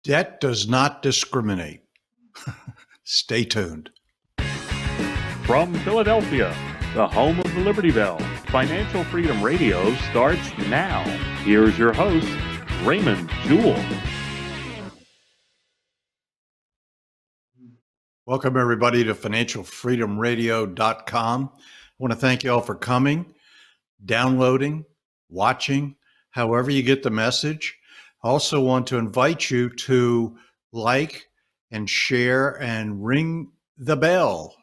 Debt does not discriminate. Stay tuned. From Philadelphia, the home of the Liberty Bell, Financial Freedom Radio starts now. Here's your host, Raymond Jewell. Welcome, everybody, to financialfreedomradio.com. I want to thank you all for coming, downloading, watching, however you get the message. I also want to invite you to like and share and ring the bell.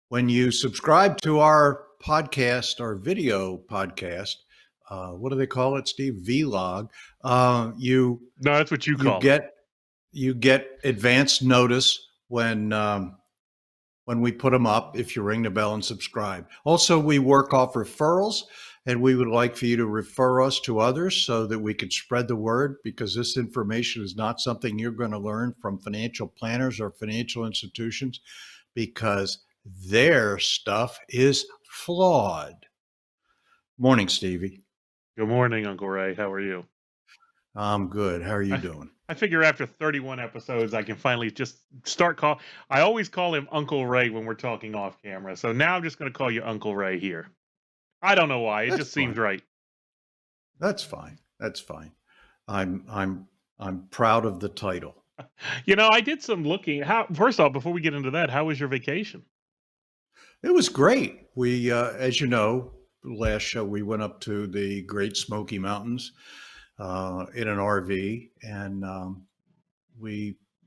When you subscribe to our podcast, our video podcast, what do they call it, Steve? Vlog. No, that's what you call it. You get advance notice when we put them up if you ring the bell and subscribe. Also, we work off referrals, and we would like for you to refer us to others so that we can spread the word, because this information is not something you're going to learn from financial planners or financial institutions, because their stuff is flawed. Morning, Stevie. Good morning, Uncle Ray. How are you? I'm good. How are you doing? I figure after 31 episodes, I can finally just start I always call him Uncle Ray when we're talking off camera. So now I'm just going to call you Uncle Ray here. I don't know why. It just seems right. That's fine. That's fine. I'm proud of the title. You know, I did some looking. First off, before we get into that, how was your vacation? It was great. We, as you know, last show we went up to the Great Smoky Mountains in an RV, and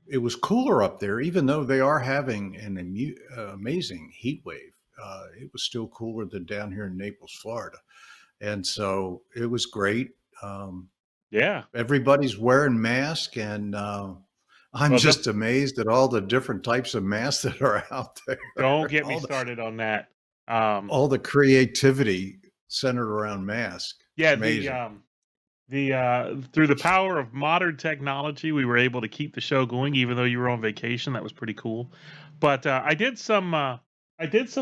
it was cooler up there, even though they are having an amazing heat wave. It was still cooler than down here in Naples, Florida, and so it was great. Yeah, everybody's wearing masks, and I'm just amazed at all the different types of masks that are out there. Don't get me started on that. All the creativity centered around masks. Yeah, amazing. Through the power of modern technology, we were able to keep the show going, even though you were on vacation. That was pretty cool. But I did some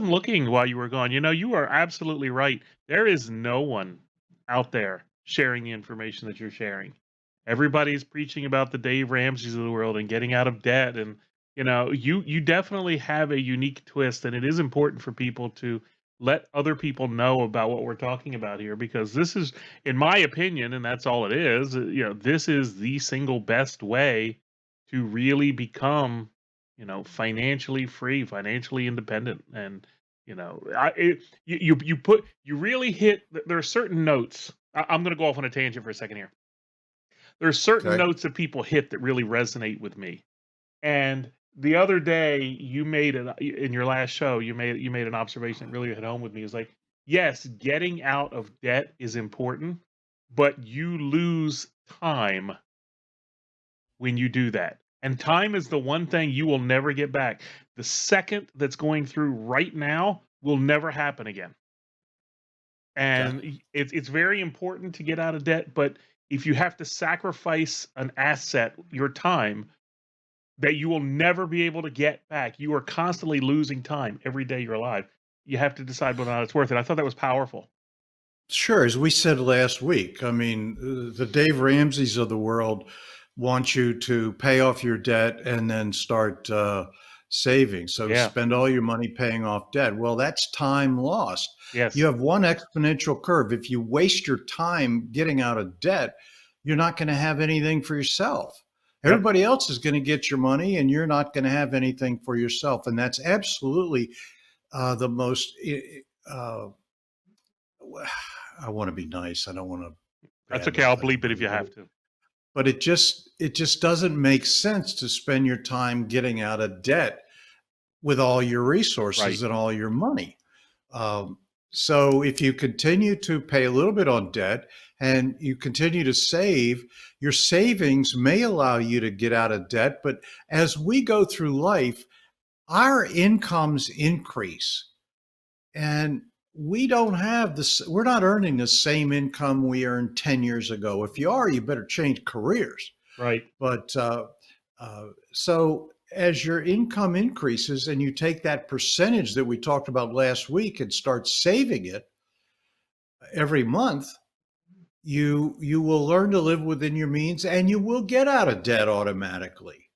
looking while you were gone. You know, you are absolutely right. There is no one out there sharing the information that you're sharing. Everybody's preaching about the Dave Ramseys of the world and getting out of debt. And, you know, you definitely have a unique twist. And it is important for people to let other people know about what we're talking about here, because this is, in my opinion, and that's all it is, you know, this is the single best way to really become, you know, financially free, financially independent. And, you know, you really hit, there are certain notes. I'm going to go off on a tangent for a second here. There are certain notes that people hit that really resonate with me. And the other day, you made in your last show, you made an observation that really hit home with me. It's like, yes, getting out of debt is important, but you lose time when you do that. And time is the one thing you will never get back. The second that's going through right now will never happen again. And it's very important to get out of debt, but if you have to sacrifice an asset, your time, that you will never be able to get back, you are constantly losing time every day you're alive. You have to decide whether or not it's worth it. I thought that was powerful. Sure. As we said last week, I mean, the Dave Ramseys of the world want you to pay off your debt and then start saving. So spend all your money paying off debt. Well, that's time lost. Yes. You have one exponential curve. If you waste your time getting out of debt, you're not going to have anything for yourself. Everybody else is going to get your money, and you're not going to have anything for yourself. And that's absolutely the most, I want to be nice. I don't want to. That's okay. I'll bleep it if you have to. But it just doesn't make sense to spend your time getting out of debt with all your resources and all your money. So if you continue to pay a little bit on debt and you continue to save, your savings may allow you to get out of debt. But as we go through life, our incomes increase, and we don't have this. We're not earning the same income we earned 10 years ago. If you are, you better change careers. Right. But so as your income increases and you take that percentage that we talked about last week and start saving it every month, you will learn to live within your means, and you will get out of debt automatically.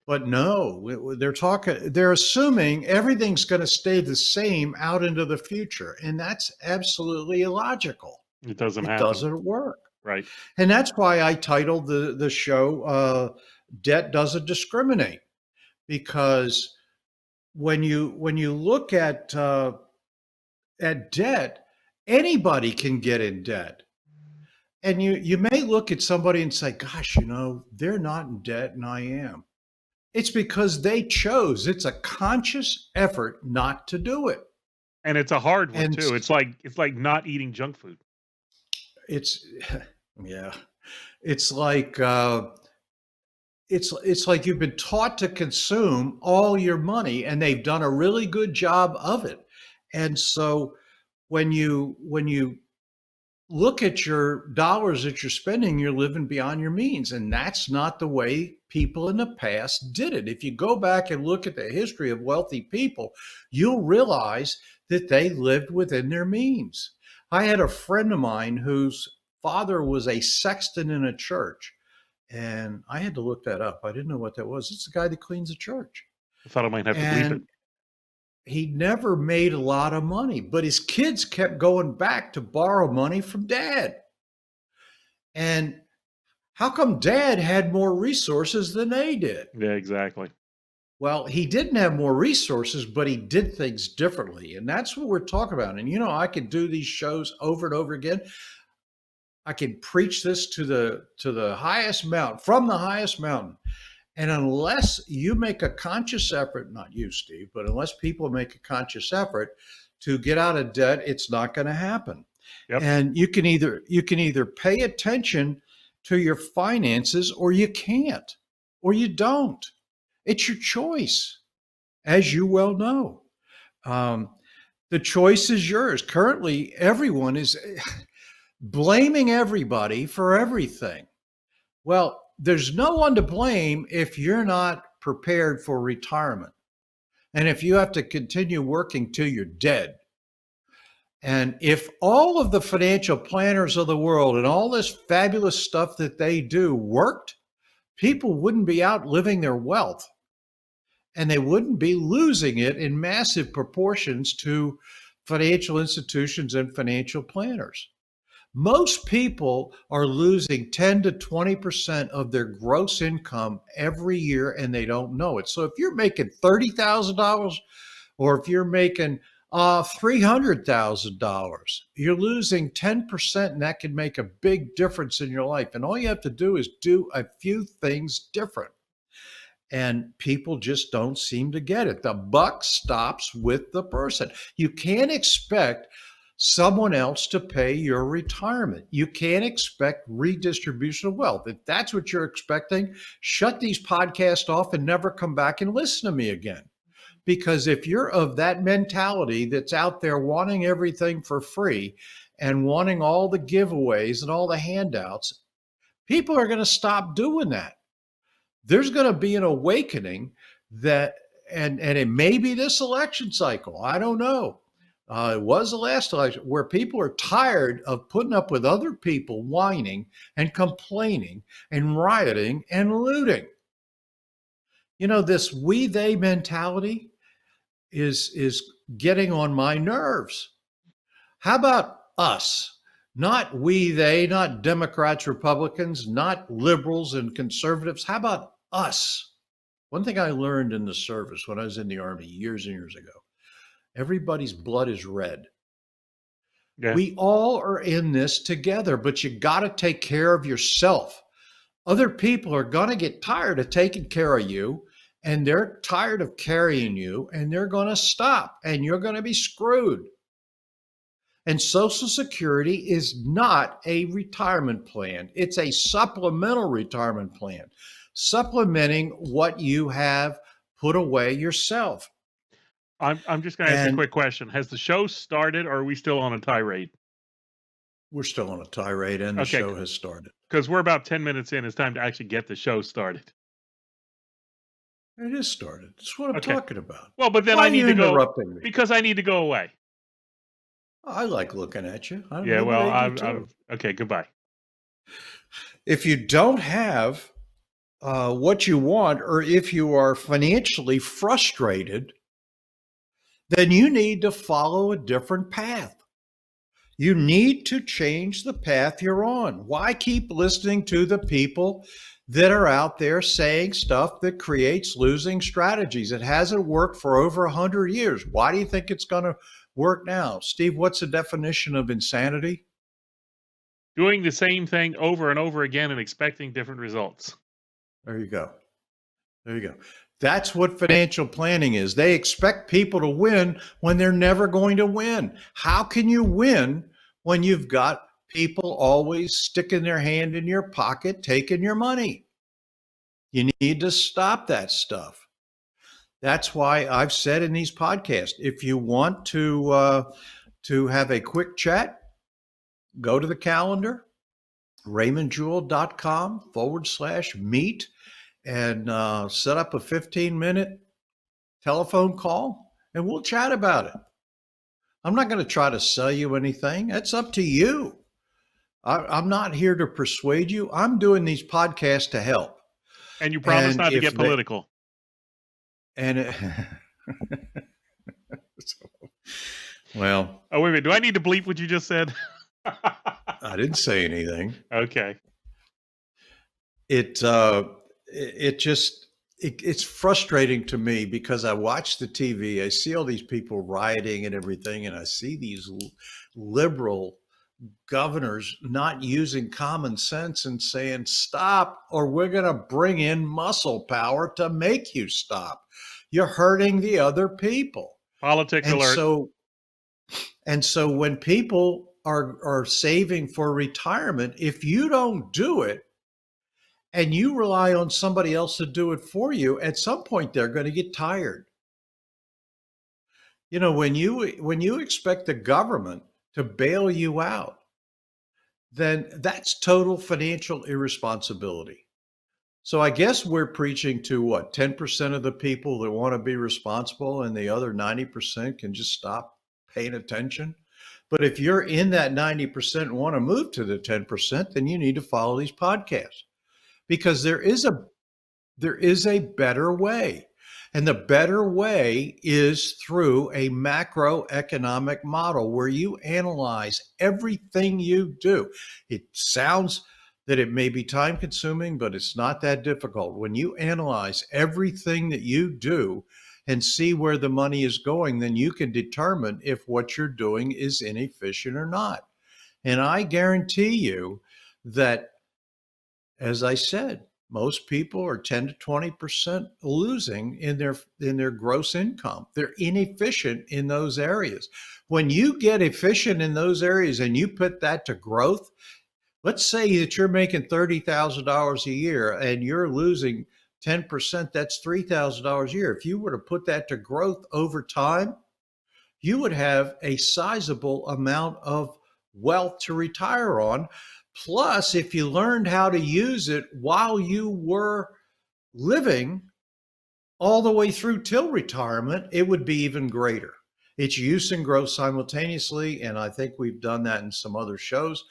But no, they're assuming everything's going to stay the same out into the future, and that's absolutely illogical. It doesn't It happen. doesn't work. Right. And that's why I titled the show "Debt Doesn't Discriminate," because when you look at debt, anybody can get in debt. And you may look at somebody and say, "Gosh, they're not in debt, and I am." It's because they chose. It's a conscious effort not to do it. And it's a hard one And too. It's like not eating junk food. it's yeah, it's like it's like you've been taught to consume all your money, and they've done a really good job of it. And so when you look at your dollars that you're spending, you're living beyond your means. And that's not the way people in the past did it. If you go back and look at the history of wealthy people, you'll realize that they lived within their means. I had a friend of mine whose father was a sexton in a church. And I had to look that up. I didn't know what that was. It's the guy that cleans the church. I thought I might have to bleep it. And he never made a lot of money, but his kids kept going back to borrow money from dad. And how come dad had more resources than they did? Yeah, exactly. Well, he didn't have more resources, but he did things differently. And that's what we're talking about. And I could do these shows over and over again. I can preach this to the highest mountain, from the highest mountain. And unless you make a conscious effort, not you, Steve, but unless people make a conscious effort to get out of debt, it's not going to happen. Yep. And you can either pay attention to your finances, or you can't, or you don't. It's your choice, as you well know. Um, the choice is yours. Currently, everyone is blaming everybody for everything. Well, there's no one to blame if you're not prepared for retirement. And if you have to continue working till you're dead. And if all of the financial planners of the world and all this fabulous stuff that they do worked, people wouldn't be outliving their wealth, and they wouldn't be losing it in massive proportions to financial institutions and financial planners. Most people are losing 10 to 20% of their gross income every year, and they don't know it. So if you're making $30,000, or if you're making $300,000, you're losing 10%, and that can make a big difference in your life. And all you have to do is do a few things different. And people just don't seem to get it. The buck stops with the person. You can't expect someone else to pay your retirement. You can't expect redistribution of wealth. If that's what you're expecting, shut these podcasts off and never come back and listen to me again. Because if you're of that mentality that's out there wanting everything for free and wanting all the giveaways and all the handouts, people are going to stop doing that. There's going to be an awakening that, and it may be this election cycle. I don't know. It was the last election, where people are tired of putting up with other people whining and complaining and rioting and looting. This we they mentality is getting on my nerves. How about us? Not we they, not Democrats, Republicans, not liberals and conservatives. How about us? One thing I learned in the service when I was in the Army years and years ago: everybody's blood is red. Yeah. We all are in this together, but you got to take care of yourself. Other people are going to get tired of taking care of you, and they're tired of carrying you, and they're going to stop, and you're going to be screwed. And Social Security is not a retirement plan. It's a supplemental retirement plan, supplementing what you have put away yourself. I'm just going to ask you a And quick question. Has the show started, or are we still on a tirade? we're still on a tirade, and the Okay, show has started. because we're about 10 minutes in. It's time to actually get the show started. It is started. That's what I'm Okay. talking about. Well, but then Why I are need you to go interrupting me? because I need to go away. I like looking at you. Yeah, Maybe well, they do I'm too. okay. Goodbye. If you don't have what you want, or if you are financially frustrated, then you need to follow a different path. You need to change the path you're on. Why keep listening to the people that are out there saying stuff that creates losing strategies? It hasn't worked for over 100 years. Why do you think it's going to work now? Steve, what's the definition of insanity? Doing the same thing over and over again and expecting different results. There you go. There you go. That's what financial planning is. They expect people to win when they're never going to win. How can you win when you've got people always sticking their hand in your pocket, taking your money? You need to stop that stuff. That's why I've said in these podcasts, if you want to have a quick chat, go to the calendar, raymondjewell.com/meet, and set up a 15-minute telephone call, and we'll chat about it. I'm not going to try to sell you anything. That's up to you. I'm not here to persuade you. I'm doing these podcasts to help. And you promise And not to if get they, political. and it, well, Oh, wait a minute. Do I need to bleep what you just said? I didn't say anything. Okay. It it just it's frustrating to me because I watch the TV, I see all these people rioting and everything, and I see these liberal governors not using common sense and saying stop, or we're going to bring in muscle power to make you stop. You're hurting the other people. Politics And alert. so when people are saving for retirement, if you don't do it and you rely on somebody else to do it for you, at some point they're going to get tired. You know, when you expect the government to bail you out, then that's total financial irresponsibility. So I guess we're preaching to what, 10% of the people that want to be responsible, and the other 90% can just stop paying attention. But if you're in that 90% and want to move to the 10%, then you need to follow these podcasts, because there is a better way. And the better way is through a macroeconomic model where you analyze everything you do. It sounds that it may be time consuming, but it's not that difficult. When you analyze everything that you do and see where the money is going, then you can determine if what you're doing is inefficient or not. And I guarantee you that, as I said, most people are 10 to 20% losing in their gross income. They're inefficient in those areas. When you get efficient in those areas and you put that to growth, let's say that you're making $30,000 a year and you're losing 10%, that's $3,000 a year. If you were to put that to growth over time, you would have a sizable amount of wealth to retire on. Plus, if you learned how to use it while you were living all the way through till retirement, it would be even greater. It's use and growth simultaneously. And I think we've done that in some other shows.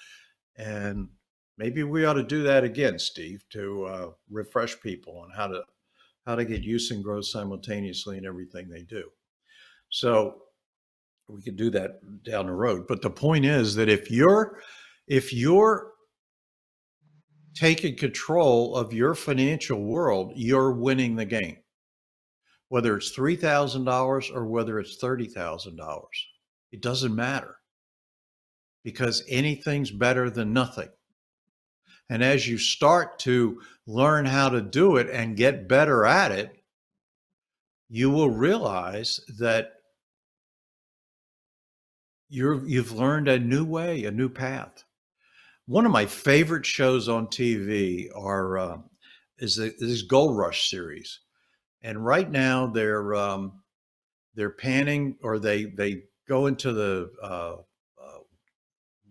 And maybe we ought to do that again, Steve, to refresh people on how to get use and growth simultaneously in everything they do. So we could do that down the road. But the point is that if you're taking control of your financial world, you're winning the game. Whether it's $3,000 or whether it's $30,000, it doesn't matter, because anything's better than nothing. And as you start to learn how to do it and get better at it, you will realize that you've learned a new way, a new path. One of my favorite shows on TV is this Gold Rush series, and right now they're panning, or they go into the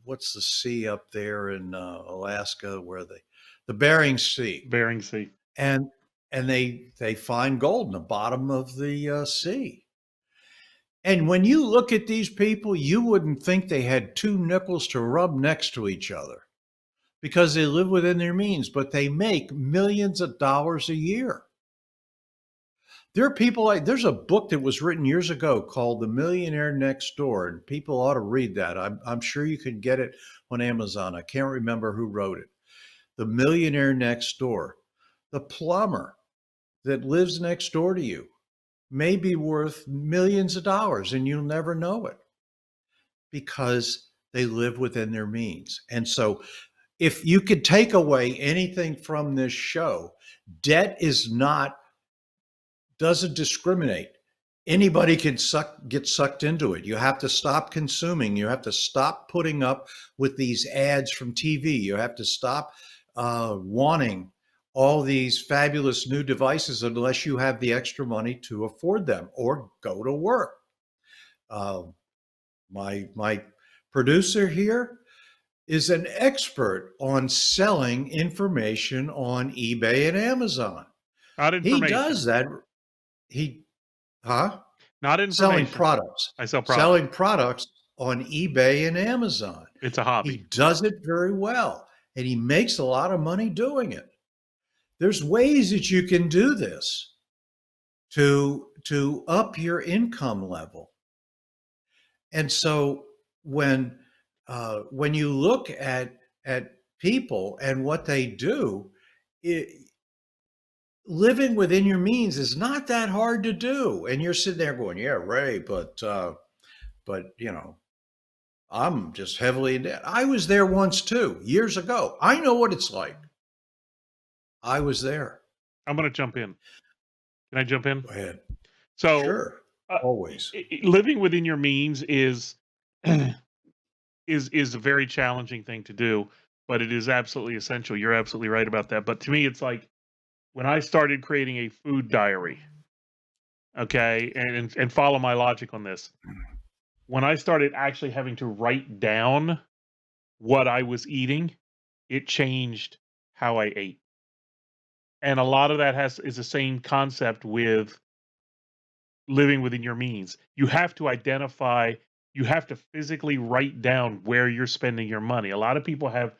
what's the sea up there in Alaska, where the Bering Sea, Bering Sea. and they find gold in the bottom of the sea. And when you look at these people, you wouldn't think they had two nickels to rub next to each other because they live within their means, but they make millions of dollars a year. There are people there's a book that was written years ago called The Millionaire Next Door, and people ought to read that. I'm sure you can get it on Amazon. I can't remember who wrote it. The Millionaire Next Door. The plumber that lives next door to you may be worth millions of dollars and you'll never know it because they live within their means. And so if you could take away anything from this show, debt doesn't discriminate. Anybody can get sucked into it. You have to stop consuming. You have to stop putting up with these ads from TV. You have to stop wanting all these fabulous new devices unless you have the extra money to afford them or go to work. My producer here is an expert on selling information on eBay and Amazon. Not information. He does that. Not information. Selling products. I sell products. Selling products on eBay and Amazon. It's a hobby. He does it very well, and he makes a lot of money doing it. There's ways that you can do this to up your income level. And so when you look at people and what they do, living within your means is not that hard to do. And you're sitting there going, yeah, Ray, but you know, I'm just heavily in debt. I was there once too, years ago. I know what it's like. I was there. I'm going to jump in. Can I jump in? Go ahead. So, sure, always. Living within your means is a very challenging thing to do, but it is absolutely essential. You're absolutely right about that. But to me, it's like when I started creating a food diary, okay, and follow my logic on this. When I started actually having to write down what I was eating, it changed how I ate. And a lot of that is the same concept with living within your means. You have to identify, you have to physically write down where you're spending your money. A lot of people have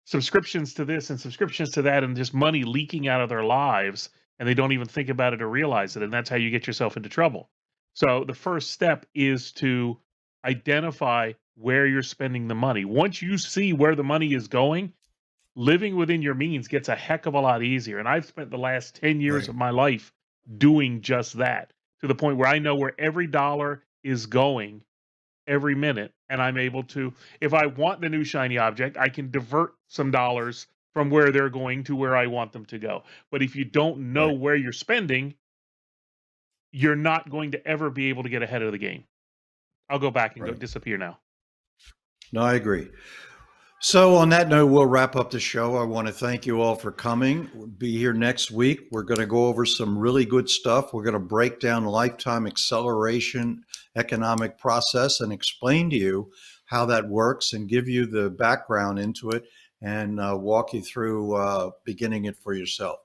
subscriptions to this and subscriptions to that and just money leaking out of their lives, and they don't even think about it or realize it. And that's how you get yourself into trouble. So the first step is to identify where you're spending the money. Once you see where the money is going, living within your means gets a heck of a lot easier. And I've spent the last 10 years of my life doing just that, to the point where I know where every dollar is going every minute. And I'm able to, if I want the new shiny object, I can divert some dollars from where they're going to where I want them to go. But if you don't know where you're spending, you're not going to ever be able to get ahead of the game. I'll go back and go disappear now. No, I agree. So on that note, we'll wrap up the show. I want to thank you all for coming. We'll be here next week. We're going to go over some really good stuff. We're going to break down lifetime acceleration economic process and explain to you how that works and give you the background into it and walk you through beginning it for yourself.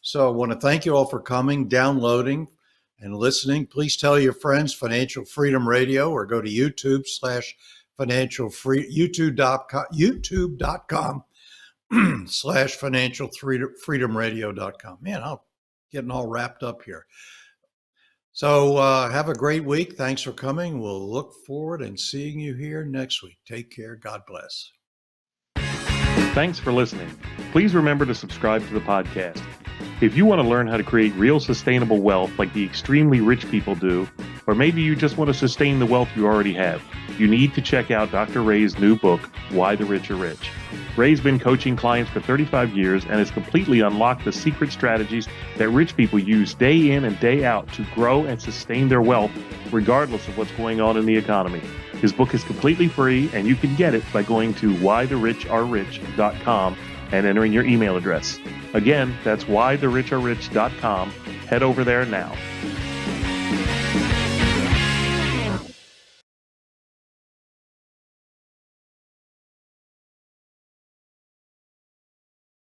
So I want to thank you all for coming, downloading, and listening. Please tell your friends Financial Freedom Radio, or go to youtube.com/financialfreedomradio.com. Man, I'm getting all wrapped up here. So have a great week. Thanks for coming. We'll look forward and seeing you here next week. Take care. God bless. Thanks for listening. Please remember to subscribe to the podcast. If you want to learn how to create real sustainable wealth like the extremely rich people do, or maybe you just want to sustain the wealth you already have, you need to check out Dr. Ray's new book, Why the Rich Are Rich. Ray's been coaching clients for 35 years and has completely unlocked the secret strategies that rich people use day in and day out to grow and sustain their wealth, regardless of what's going on in the economy. His book is completely free, and you can get it by going to whythericharerich.com and entering your email address. Again, that's whythericharerich.com. Head over there now.